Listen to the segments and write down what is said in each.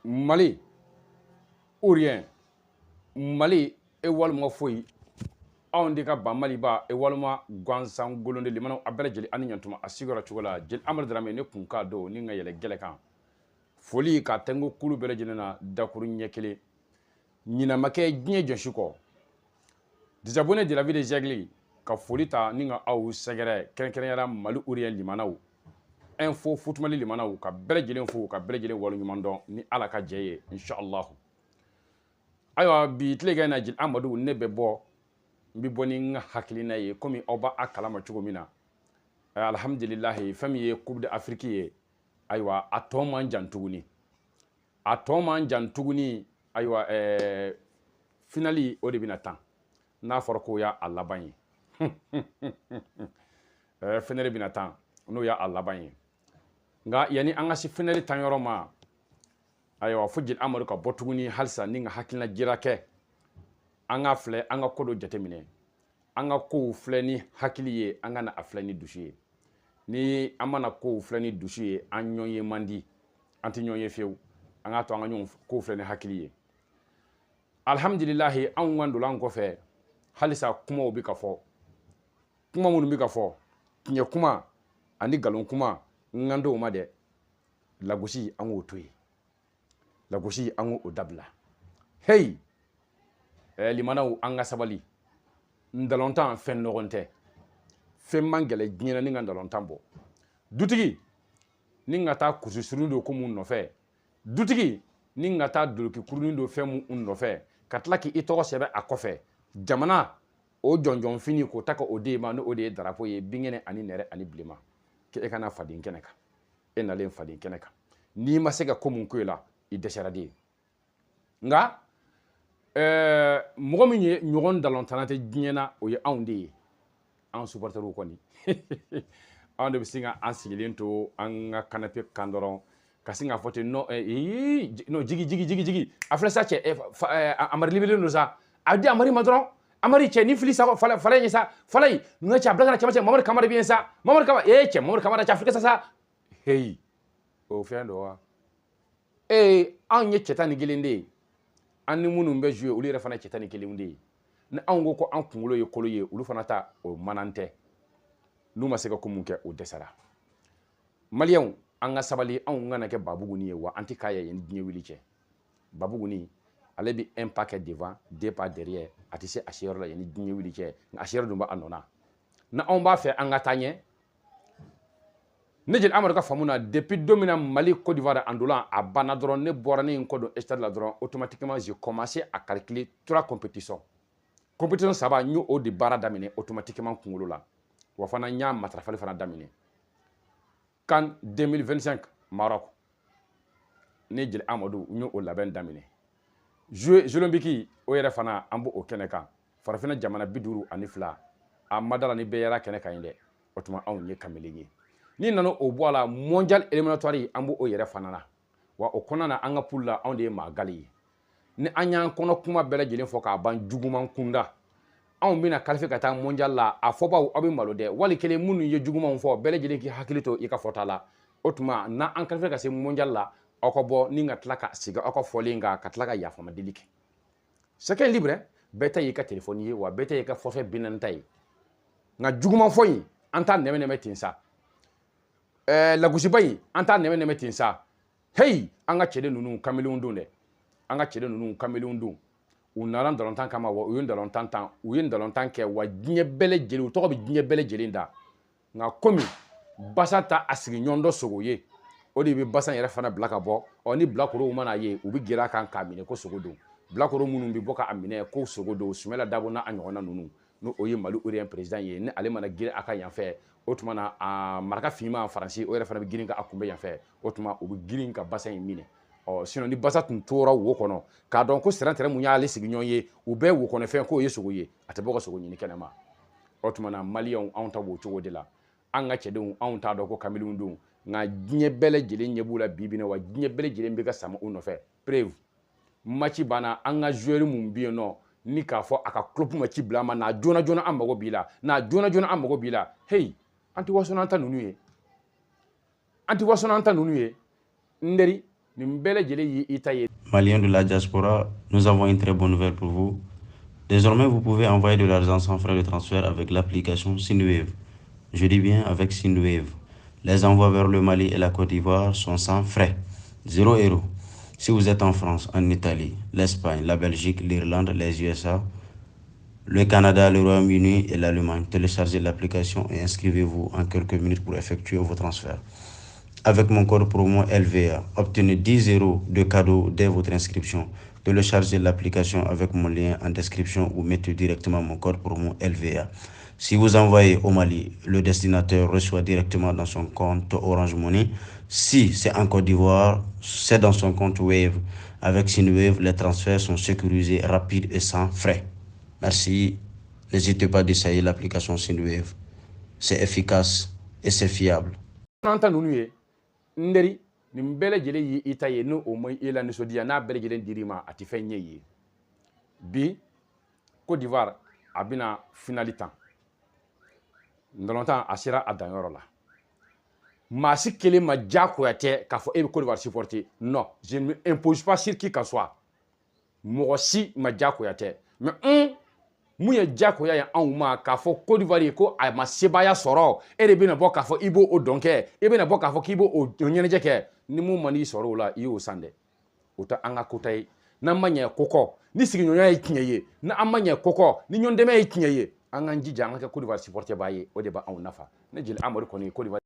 Mali Orient Mali e walma foyi awndi ka ba Mali ba e walma gwansan golonde limana abere jeli ani nyantuma asigora chugola jel Amadu Dramé ne kunka do ni nga yele gele kan foli ka tengo kulu bele jenena dakuru nyekele nyina make gnye jonshiko Djabone de la ville de Jagli ka foli ta ni nga aw segere kenkeren yara Mali Orient limanaw info footmali limanaw ka bele jelen fo ka bele jelen walu nyumandon ni ala ka jeye inshallah aywa bi tlega na jil Amadu ne be bo mbi boni nga hakilina ye komi oba akalama chugo mina alhamdulillah fami ye coupe d'Afrique ye aywa atoma njantuguni aywa finali o de bina tan na farko ya allaban finali bina tan no ya allaban nga yani anga si finali tan yoro ma aywa fujil Amadu ka botuguni halsa ninga hakilina jirake anga fle anga kodo jatemine anga ko fle ni hakili ye anga na afle ni dushi ye ni amana ko fle ni dushi ye anyon ye mandi anti nyon ye few anga to anga nyon ko fle ni hakili ye alhamdulillah an wandula an ko fe halisa kuma obi ka fo kuma mun bi ka fo kinye kuma ani galon kuma ngando ma de lagosi an wotoyi lagosi an o dabla hey limanaw anga sabali ndalontan fen nogonte fen mangele gnena ni ndalontan bo dutigi ni ngata kususurundo ko mun no fe dutigi ni ngata doloki kurundo fe mun no fe katlaki ito sebe akofe jamana o jonjon fini ko taka ode ma no ode drapeau ye bingene ani nere ani blima ke e kana fadin keneka e na len fadin keneka ni masega ko mun ko la i desharadi nga mɔgɔ min ye ɲɔgɔn dalɔntana tɛ diɲɛ na o ye anw de ye an supporteru kɔni anw de bɛ sin ka an sigilen to an ka canapé kan dɔrɔn ka sin ka fɔ ten non jigi a filɛ sa cɛ Amari libéré don sa a di Amari ma dɔrɔn Amari cɛ ni fili sa fala ye sa fala yi nka cɛ a bila kana cɛmancɛ Mamadu Kamara bɛ yen sa Mamadu Kamara cɛ Mamadu Kamara cɛ Afrika sa hey o fɛn dɔ wa anw ye cɛta ni kelen de ye an ni minnu bɛ jouer olu yɛrɛ fana cɛta ni kelenw de ye ni anw ko an kunkolo ye kolo ye olu fana ta o manan tɛ n'u ma se ka ko mun kɛ o dɛsɛra maliyɛnw an ka sabali anw kana kɛ babuguni ye wa an tɛ k'a ye ni diɲɛ wuli cɛ babuguni ale bi un pas kɛ devant deux pas derrière a tɛ se a seyɔrɔ la ni diɲɛ wuli cɛ nka a seyɔrɔ dun b'a nɔ na ni anw b'a fɛ an ka taa ɲɛ ne jeli Amadu ka faamu na depuis don min na Mali Côte d'Ivoire andolan a banna dɔrɔn ne bɔra ne ko don stade la dɔrɔn automatiquement j'ai commencé à calculer 3 compétitions saba n y'o de baara daminɛ automatiquement kunkolo la wa fana n y'a matarafali fana daminɛ CAN 2025 Maroc ne jeli Amadu n y'o labɛn daminɛ Jeux olympiques o yɛrɛ fana an b'o kɛnɛ kan farafina jamana 52 a madala ni bɛɛ yɛrɛ kɛnɛ kan ye dɛ o tuma anw ye kamelen ye ni nana o bɔ a la mondial éliminatoire an b'o yɛrɛ fana na wa o kɔnɔna na an ka poule la anw de ye maagali ye ni an y'an kɔnɔ kuma bɛɛ lajɛlen fɔ k'a ban juguman kunda anw bɛna qualifier ka taa mondial la a fɔbaw aw bɛ malo dɛ wali kelen minnu ye jugumanw fɔ bɛɛ lajɛlen k'i hakili to i ka fɔta la o tuma na an qualifier ka se mondial la aw ka bɔ ni ka tila ka sigi aw ka fɔlen kan ka tila ka yafama deli kɛ chacun est libre bɛɛ ta y'i ka téléphone ye wa bɛɛ ta y'i ka forfait binani ta ye nka juguman fɔ in an t'a nɛmɛ ten sa lagusiba in an t'a nɛmɛ ten sa hey an ka cɛden ninnu kamelenw don dɛ an ka cɛden ninnu kamelenw don u nana ndalontan kama wa u ye ndalontan kɛ wa diɲɛ bɛɛ lajɛlen u tɔgɔ bɛ diɲɛ bɛɛ lajɛlen da nka komi basa ta a sigi ɲɔgɔn dɔ sogo ye o de bɛ basa yɛrɛ fana bila ka bɔ ni bilakorow mana ye u bɛ gɛrɛ a kan k'a minɛ ko sogo don bilakoro minnu bɛ bɔ k'a minɛ ko sogo don Sumala Dabo n'a ɲɔgɔnna ninnu n'o ye Mali Orient président ye ni ale mana girin a ka yan fɛ o tuma na maraka finman Faransi o yɛrɛ fana bɛ girin ka a kunbɛ yan fɛ o tuma u bɛ girin ka basa in minɛ sinon ni basa tun tora wo kɔnɔ k'a dɔn ko sɛrɛntɛrɛ mun y'ale sigiɲɔgɔn ye u bɛɛ wo kɔnɔfɛn k'o ye sogo ye a tɛ bɔ ka sogo ɲini kɛnɛma o tuma na maliyɛnw anw ta b'o cogo de la an ka cɛdenw anw t'a dɔn ko kamelenw don nka diɲɛ bɛɛ lajɛlen ɲɛ b'u la bi bi in na wa diɲɛ bɛɛ lajɛlen bɛ ka sama u nɔfɛ preuve match banna an ka joueur mun bɛ yen nɔ ni k'a fɔ a ka club ma ci bila an ma n'a joona joona an mago b'i la n'a joona joona an mago b'i la hey an tɛ waso n'an ta ninnu ye n dɛri Maliens de la diaspora, nous avons une très bonne nouvelle pour vous. Désormais, vous pouvez envoyer de l'argent sans frais de transfert avec l'application Sinwave. Je dis bien avec Sinwave. Les envois vers le Mali et la Côte d'Ivoire sont sans frais. 0 euros. Si vous êtes en France, en Italie, l'Espagne, la Belgique, l'Irlande, les USA, le Canada, le Royaume-Uni et l'Allemagne, téléchargez l'application et inscrivez-vous en quelques minutes pour effectuer vos transferts. Avec mon code promo LVA, obtenez 10 euros de cadeau dès votre inscription. Téléchargez l'application avec mon lien en description ou mettez directement mon code promo LVA. Si vous envoyez au Mali, le destinataire reçoit directement dans son compte Orange Money. Si c'est en Côte d'Ivoire, c'est dans son compte Wave. Avec Sinwave, les transferts sont sécurisés, rapides et sans frais. Merci. N'hésitez pas d'essayer l'application Sinwave. C'est efficace et c'est fiable. Nderi ni mbele jele yi itaye no o moy ila ni sodia na bele jele dirima ati fenye yi bi Côte d'Ivoire abina finalitan ndolontan asira adanyoro la masi kele ma jako yate ka fo e Côte d'Ivoire supporter non je ne impose pas sur qui que soit mo si ma jako yate mais muye jako ya anuma ka fo Côte d'Ivoire ko a ma sebaya soro e de bina bo ka fo ibo o donke e bina bo ka fo kibo o nyeneje ke ni mu mani soro la i o sande ota anga kotai na manya koko ni sigi nyonya yi kinyeye na amanya koko ni nyondeme yi kinyeye anga njija anga Côte d'Ivoire supporter baye o de ba an nafa ne jil amori ko ni Côte d'Ivoire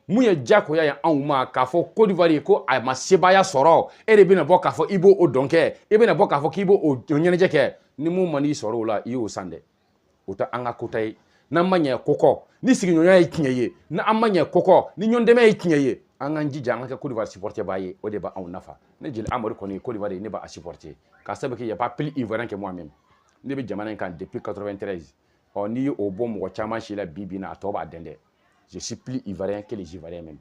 muye jako ya anuma ka fo Côte d'Ivoire ko a ma sebaya soro e de bina bo ka fo ibo o donke e bina bo ka fo kibo o nyeneje ke ni mu mani soro la i o sande ota anga kotai na manya koko ni sigi nyonya yi kinyeye na amanya koko ni nyondeme yi kinyeye anga njija anga Côte d'Ivoire supporter baye o de ba an nafa ne jil amori ko ni Côte d'Ivoire ne ba a supporter ka sabe qu'il y a pas plus ivoirien que moi-même ne be jamana kan depuis 93 on ni au bon mo chama chez la bibi na to ba dende je suis plus ivoirien que les ivoiriens même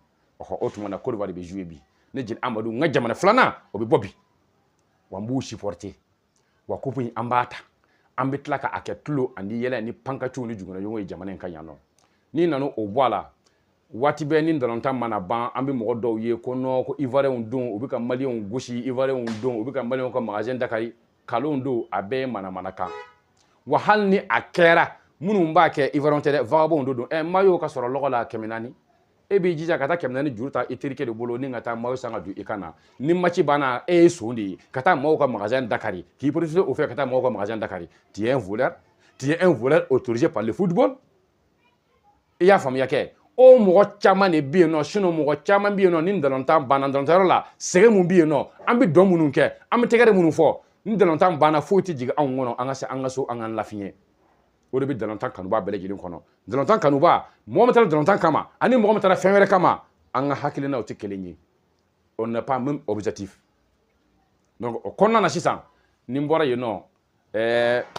autrement na Côte d'Ivoire be jouer bi ne jil amadou nga jamana flana o be bobi wa mbu supporter wa kupu ambata ambitla ka aketlo andi yele ni pankachu ni juguna yongo jamana kan yano ni nanu o boala wati be ni ndalonta mana ban ambi mo do ye ko no ko ivoirien don obi ka malien goshi ivoirien don obi ka malien ko magasin dakari kalondo abe mana kan wa hal ni akera munu mba ke ivoirien tede vagabond don mayo ka soro logola kemenani e bi jija kata kemenani juruta itirike de bolo ni ngata mayo sanga du ikana ni machi bana sondi kata mayo ka magasin dakari qui produit au fait kata mayo ka magasin dakari tu es un voleur autorisé par le football et ya fam yake o mo chama ne bi no shino mo chama bi no ni ndalontan bana ndalontan la sere mu bi no ambi do munun ke ambi tegere munun fo ni ndalontan bana foti jiga an wono anga se anga so anga lafinye o de bi ndalontan kanuba bele jilin kono ndalontan kanuba mo metal ndalontan kama ani mo metal fenwere kama anga hakile na o tekelenyi on n'a pas même objectif donc o konna na sisan ni mbora ye no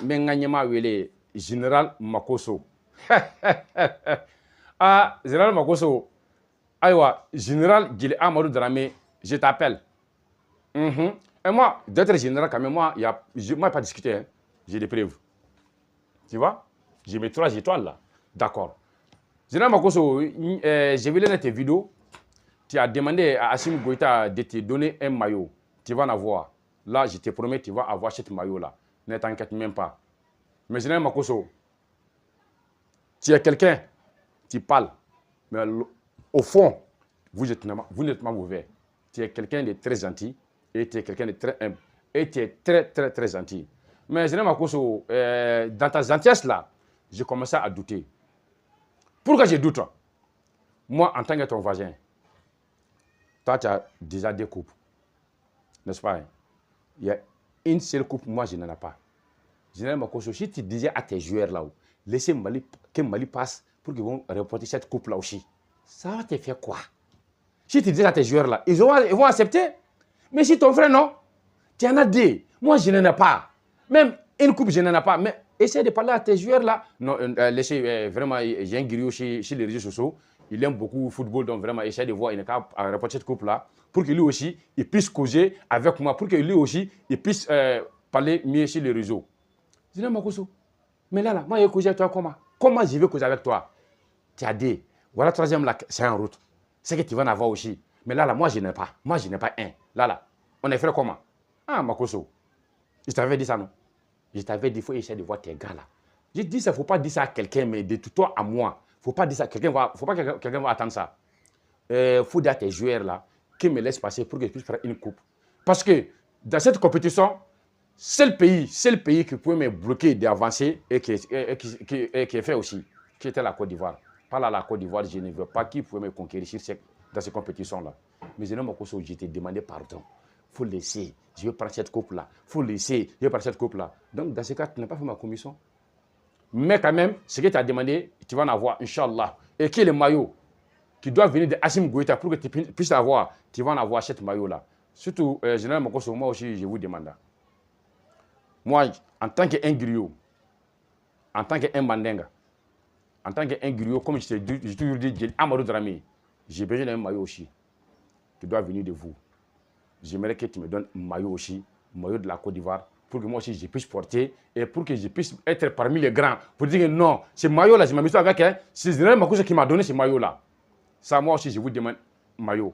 menganyema wele général Makoso ah, général Makoso, aïwa, général Gili Amadou Dramé, je t'appelle. Et moi, d'être général, quand même, moi, je ne pas discuté, hein. J'ai des preuves. Tu vois? J'ai mes 3 étoiles là. D'accord. Général Makoso, j'ai vu dans tes vidéos, tu as demandé à Assimi Goïta de te donner un maillot. Tu vas en avoir. Là, je te promets, tu vas avoir ce maillot là. Ne t'inquiète même pas. Mais Général Makoso, tu es quelqu'un. Tu parles, mais au fond, vous n'êtes pas mauvais. Tu es quelqu'un de très gentil et tu es quelqu'un de très humble. Et tu es très gentil. Mais je dans ta gentillesse là, j'ai commencé à douter. Pourquoi je doute? Moi, en tant que ton voisin, toi, tu as déjà 2 coupes. N'est-ce pas? Il y a une seule coupe, moi, je n'en ai pas. Généralement, si tu disais à tes joueurs là, laissez que Mali passe pour qu'ils vont reporter cette coupe-là aussi. Ça va te faire quoi? Si tu dis à tes joueurs là, ils vont accepter. Mais si ton frère, non, tu en as 2. Moi, je n'en ai pas. Même une coupe, je n'en ai pas. Mais essaie de parler à tes joueurs là. Non, laissez vraiment, j'ai un griot chez les réseaux sociaux. Il aime beaucoup le football, donc vraiment, essaie de voir, il n'est qu'à reporter cette coupe-là pour que lui aussi, il puisse causer avec moi, pour que lui aussi, il puisse parler mieux sur les réseaux. Je dis, Makoso, mais là, moi, je vais causer avec toi comment? Comment je vais causer avec toi? Tu as dit, voilà, 3e là, c'est en route. C'est que tu vas en avoir aussi. Mais là, moi, je n'ai pas. Moi, je n'ai pas un. Là, on est fait comment? Ah, Makoso. Je t'avais dit ça, non? Je t'avais dit, il faut essayer de voir tes gars là. J'ai dit ça, il ne faut pas dire ça à quelqu'un, mais de toi à moi. Il ne faut pas dire ça. Il ne faut pas que quelqu'un va attendre ça. Il faut dire à tes joueurs là qu'ils me laissent passer pour que je puisse faire une coupe. Parce que dans cette compétition, c'est le pays qui pouvait me bloquer d'avancer et qui est fait aussi, qui était la Côte d'Ivoire. Par là, la Côte d'Ivoire, je ne veux pas qui pouvait me conquérir dans ces compétitions-là. Mais je n'ai pas je t'ai demandé pardon. Il faut laisser. Je vais prendre cette coupe-là. Il faut laisser. Je vais prendre cette coupe-là. Donc, dans ce cas, tu n'as pas fait ma commission. Mais quand même, ce que tu as demandé, tu vas en avoir, Inch'Allah. Et qui est le maillot qui doit venir de Hassim Goïta pour que tu puisses avoir, tu vas en avoir cette maillot-là. Surtout, général Makosso, moi aussi, je vous demande. Moi, en tant qu'un griot, en tant qu'un mandinga, en tant qu'un griot, comme j'ai toujours dit, Amadou Dramé, j'ai besoin d'un maillot aussi qui doit venir de vous. J'aimerais que tu me donnes un maillot aussi, un maillot de la Côte d'Ivoire, pour que moi aussi je puisse porter et pour que je puisse être parmi les grands. Pour dire que non, ce maillot-là, je m'amuse avec, c'est Général Makosso qui m'a donné ce maillot-là. Ça, moi aussi, je vous demande un maillot.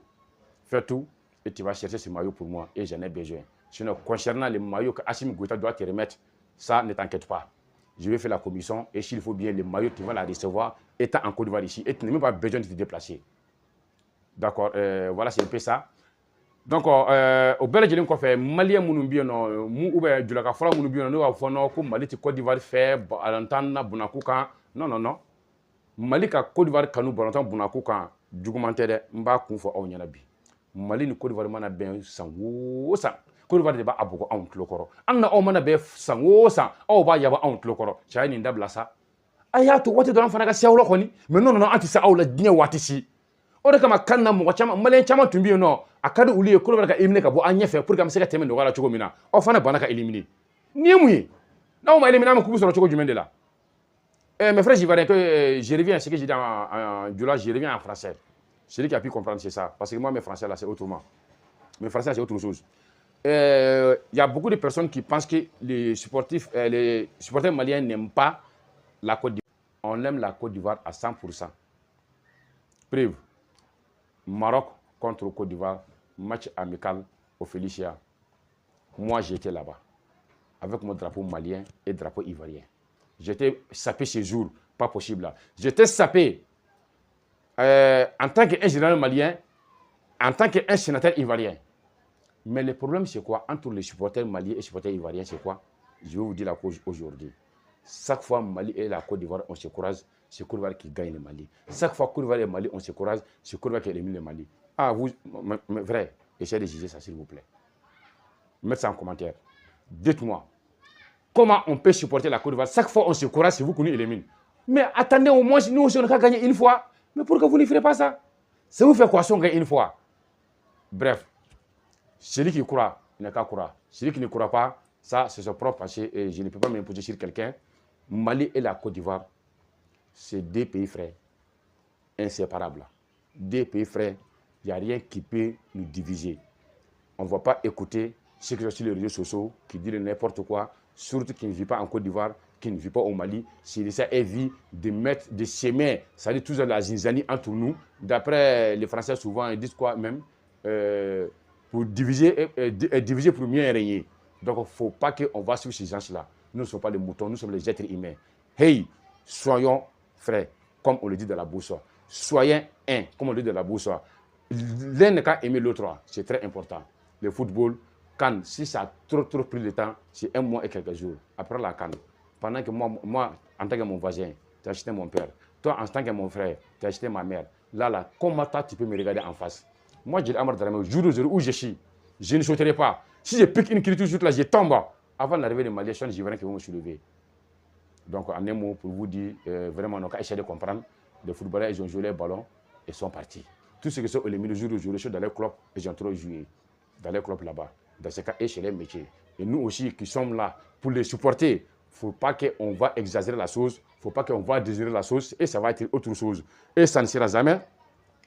Fais tout et tu vas chercher ce maillot pour moi et j'en ai besoin. Sinon, concernant les maillots que Hassim Goïta doit te remettre, ça, ne t'inquiète pas. Je vais faire la commission et s'il faut bien, les maillots, tu vas la recevoir étant en Côte d'Ivoire ici et tu n'as même pas besoin de te déplacer. D'accord, voilà, c'est un peu ça. Donc, au bel lajɛlen kɔfɛ maliyɛn minnu bɛ yen nɔ ou bien julaka fɔlɔ minnu bɛ yen nɔ n'o b'a fɔ nɔ ko Mali tɛ Côte d'Ivoire fɛ balontan na bunako kan non Mali ka Côte d'Ivoire kanu balontan bunako kan juguman tɛ dɛ n b'a kun fɔ aw ɲɛna bi Mali ni Côte d'Ivoire mana bɛn san o san Côte d'Ivoire de b'a bugɔ anw tulo kɔrɔ an na aw mana bɛn san o san aw b'a yaba anw tulo kɔrɔ cɛ a ye nin dabila sa a y'a to waati dɔ an fana ka se aw la kɔni mais non an tɛ se aw la diɲɛ waati si o de kama kan na mɔgɔ caman maliyɛn caman tun bɛ yen nɔ a ka di olu ye Côte d'Ivoire ka éliminer ka bɔ an ɲɛfɛ pour que an bɛ se ka tɛmɛ nɔgɔya la cogo min na aw fana banna ka éliminer nin ye mun ye n'aw ma éliminer an bɛ coupe sɔrɔ cogo jumɛn de la mes frères ivoiriens que je reviens à ce que j'ai dit en Djoula, je reviens en français. Celui qui a pu comprendre c'est ça parce que moi mes français là c'est autrement. Mes français c'est autre chose. Il y a beaucoup de personnes qui pensent que les supporters maliens n'aiment pas la Côte d'Ivoire. On aime la Côte d'Ivoire à 100%. Preuve. Maroc contre Côte d'Ivoire, match amical au Félicia. Moi, j'étais là-bas, avec mon drapeau malien et drapeau ivoirien. J'étais sapé ce jour, pas possible là. J'étais sapé en tant qu'un général malien, en tant qu'un sénateur ivoirien. Mais le problème, c'est quoi? Entre les supporters maliens et les supporters ivoiriens, c'est quoi? Je vais vous dire la cause aujourd'hui. Chaque fois Mali et la Côte d'Ivoire, on se courage, c'est Côte d'Ivoire qui gagne le Mali. Chaque fois Côte d'Ivoire et Mali, on se courage, c'est Côte d'Ivoire qui élimine le Mali. Ah, vous, vrai, essayez de juger ça, s'il vous plaît. Mettez ça en commentaire. Dites-moi, comment on peut supporter la Côte d'Ivoire? Chaque fois, on se courage, c'est vous qui nous élimine. Mais attendez, au moins, nous aussi, on a gagné une fois. Mais pourquoi vous ne ferez pas ça? C'est vous faire quoi si on gagne une fois? Bref, celui qui croit, il n'a qu'à croire. Celui qui ne croit pas, ça, c'est son propre passé et je ne peux pas m'imposer sur quelqu'un. Mali et la Côte d'Ivoire, c'est deux pays frères, inséparables. Deux pays frères, il n'y a rien qui peut nous diviser. On ne va pas écouter ceux qui sont sur les réseaux sociaux, qui disent n'importe quoi, surtout qui ne vivent pas en Côte d'Ivoire, qui ne vivent pas au Mali. C'est ça, vie de mettre, de s'aimer, ça dit toujours la zinzanie entre nous. D'après les Français, souvent, ils disent quoi même pour diviser, diviser pour mieux régner. Donc, il ne faut pas qu'on va suivre ces gens-là. Nous ne sommes pas des moutons, nous sommes les êtres humains. Hey, soyons frères, comme on le dit dans la bourse. Soyons un, comme on le dit dans la bourse. L'un n'a qu'à aimer l'autre, c'est très important. Le football, Cannes, si ça a trop pris de temps, c'est 1 mois et quelques jours. Après la Cannes, pendant que moi en tant que mon voisin, tu as acheté mon père. Toi, en tant que mon frère, tu as acheté ma mère. Là, comment toi, tu peux me regarder en face? Moi, j'ai Amar Dramé, jour où je suis, je ne sauterai pas. Si je pique une criture là, je tombe. Avant l'arrivée de Maliens, je verrai qu'ils vont me soulever. Donc, en un mot, pour vous dire, vraiment, on a essayé de comprendre. Les footballeurs, ils ont joué les ballons et sont partis. Tous ceux qui sont éliminés le jour où je suis dans les clubs, ils ont trop joué. Dans les clubs là-bas. Dans ce cas, et chez les métiers. Et nous aussi qui sommes là pour les supporter, il ne faut pas qu'on va exagérer la chose, il ne faut pas qu'on va désirer la chose et ça va être autre chose. Et ça ne sera jamais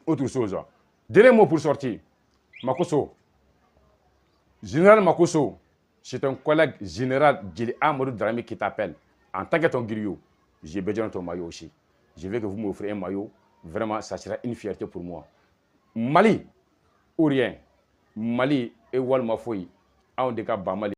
autre chose. Dernier mot pour sortir. Makosso. Général Makosso, c'est un collègue général Amadou Dramé qui t'appelle. En tant que ton griot, j'ai besoin de ton maillot aussi. Je veux que vous m'offriez un maillot. Vraiment, ça sera une fierté pour moi. Mali, ou rien Mali et walma foyi anw de ka ban Mali